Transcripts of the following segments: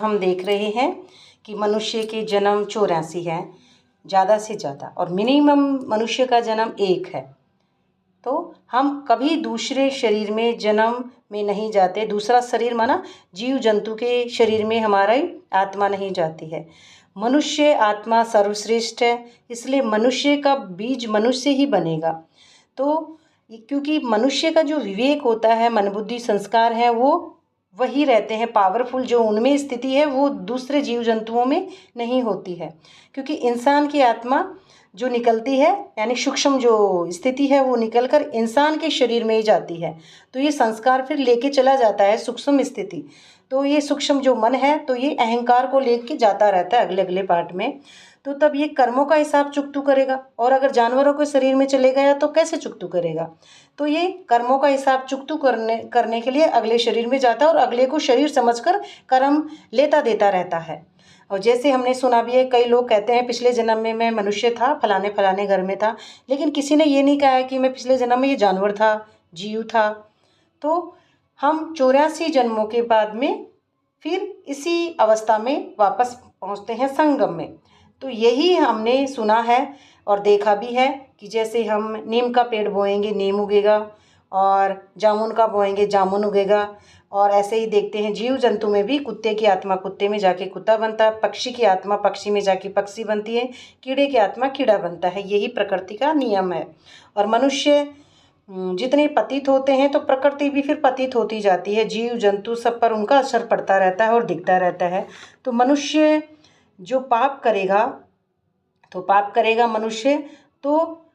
हम देख रहे हैं कि मनुष्य के जन्म 84 हैं ज़्यादा से ज़्यादा, और मिनिमम मनुष्य का जन्म 1 है। तो हम कभी दूसरे शरीर में जन्म में नहीं जाते। दूसरा शरीर माना जीव जंतु के शरीर में हमारी आत्मा नहीं जाती है। मनुष्य आत्मा सर्वश्रेष्ठ है, इसलिए मनुष्य का बीज मनुष्य ही बनेगा। तो क्योंकि मनुष्य का जो विवेक होता है, मन बुद्धि संस्कार है, वो वही रहते हैं पावरफुल, जो उनमें स्थिति है वो दूसरे जीव जंतुओं में नहीं होती है। क्योंकि इंसान की आत्मा जो निकलती है, यानी सूक्ष्म जो स्थिति है वो निकलकर इंसान के शरीर में ही जाती है। तो ये संस्कार फिर लेके चला जाता है सूक्ष्म स्थिति। तो ये सूक्ष्म जो मन है, तो ये अहंकार को लेके जाता रहता है अगले अगले पार्ट में। तो तब ये कर्मों का हिसाब चुकतू करेगा, और अगर जानवरों के शरीर में चले गया तो कैसे चुकतू करेगा। तो ये कर्मों का हिसाब चुकतू करने के लिए अगले शरीर में जाता है, और अगले को शरीर समझकर कर्म लेता देता रहता है। और जैसे हमने सुना भी है, कई लोग कहते हैं पिछले जन्म में मैं मनुष्य था, फलाने फलाने घर में था, लेकिन किसी ने ये नहीं कहा है कि मैं पिछले जन्म में ये जानवर था, जीव था। तो हम 84 जन्मों के बाद में फिर इसी अवस्था में वापस पहुंचते हैं संगम में। तो यही हमने सुना है और देखा भी है कि जैसे हम नीम का पेड़ बोएंगे नीम उगेगा, और जामुन का बोएंगे जामुन उगेगा। और ऐसे ही देखते हैं जीव जंतु में भी, कुत्ते की आत्मा कुत्ते में जाके कुत्ता बनता है, पक्षी की आत्मा पक्षी में जाके पक्षी बनती है, कीड़े की आत्मा कीड़ा बनता है। यही प्रकृति का नियम है। और मनुष्य जितने पतित होते हैं तो प्रकृति भी फिर पतित होती जाती है, जीव जंतु सब पर उनका असर पड़ता रहता है और दिखता रहता है। तो मनुष्य जो पाप करेगा तो पाप करेगा मनुष्य, तो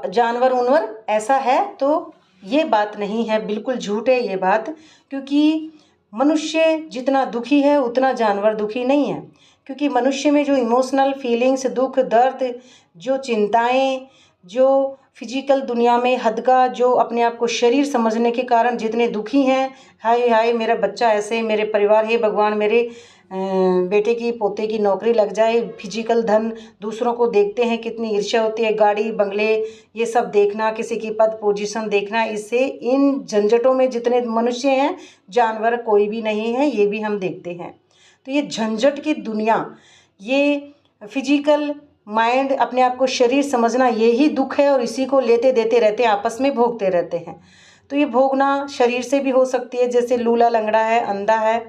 जानवर उनवर ऐसा है तो ये बात नहीं है, बिल्कुल झूठ है ये बात। क्योंकि मनुष्य जितना दुखी है उतना जानवर दुखी नहीं है। क्योंकि मनुष्य में जो इमोशनल फीलिंग्स, दुख दर्द, जो चिंताएं, जो फिजिकल दुनिया में हद का जो अपने आप को शरीर समझने के कारण जितने दुखी हैं, हाय हाय मेरा बच्चा ऐसे, मेरे परिवार, हे भगवान मेरे बेटे की पोते की नौकरी लग जाए, फिजिकल धन दूसरों को देखते हैं कितनी ईर्ष्या होती है, गाड़ी बंगले ये सब देखना, किसी की पद पोजीशन देखना, इससे इन झंझटों में जितने मनुष्य हैं जानवर कोई भी नहीं है, ये भी हम देखते हैं। तो ये झंझट की दुनिया, ये फिजिकल माइंड, अपने आप को शरीर समझना, यही दुख है, और इसी को लेते देते रहते आपस में भोगते रहते हैं। तो ये भोगना शरीर से भी हो सकती है, जैसे लूला लंगड़ा है, अंधा है,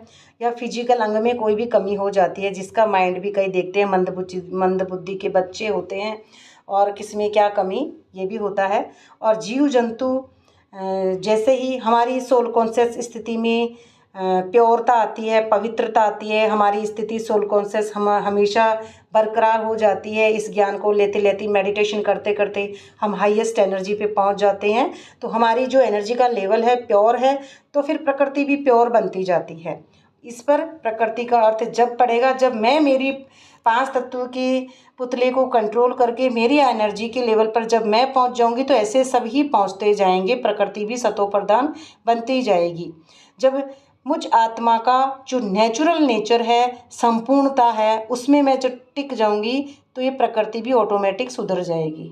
या फिजिकल अंग में कोई भी कमी हो जाती है, जिसका माइंड भी कई देखते हैं मंद बुद्धि के बच्चे होते हैं, और किसमें क्या कमी ये भी होता है। और जीव जंतु जैसे ही हमारी सोल कॉन्शियस स्थिति में प्योरता आती है, पवित्रता आती है, हमारी स्थिति सोल कॉन्शियस हम हमेशा बरकरार हो जाती है। इस ज्ञान को लेते लेते मेडिटेशन करते करते हम हाईएस्ट एनर्जी पे पहुंच जाते हैं। तो हमारी जो एनर्जी का लेवल है प्योर है, तो फिर प्रकृति भी प्योर बनती जाती है। इस पर प्रकृति का अर्थ जब पड़ेगा, जब मैं मेरी 5 तत्व के पुतले को कंट्रोल करके मेरी एनर्जी के लेवल पर जब मैं पहुंच जाऊंगी, तो ऐसे सभी पहुंचते जाएंगे, प्रकृति भी सतो प्रधान बनती जाएगी। जब मुझ आत्मा का जो नेचुरल नेचर है, संपूर्णता है, उसमें मैं जब टिक जाऊंगी, तो ये प्रकृति भी ऑटोमेटिक सुधर जाएगी।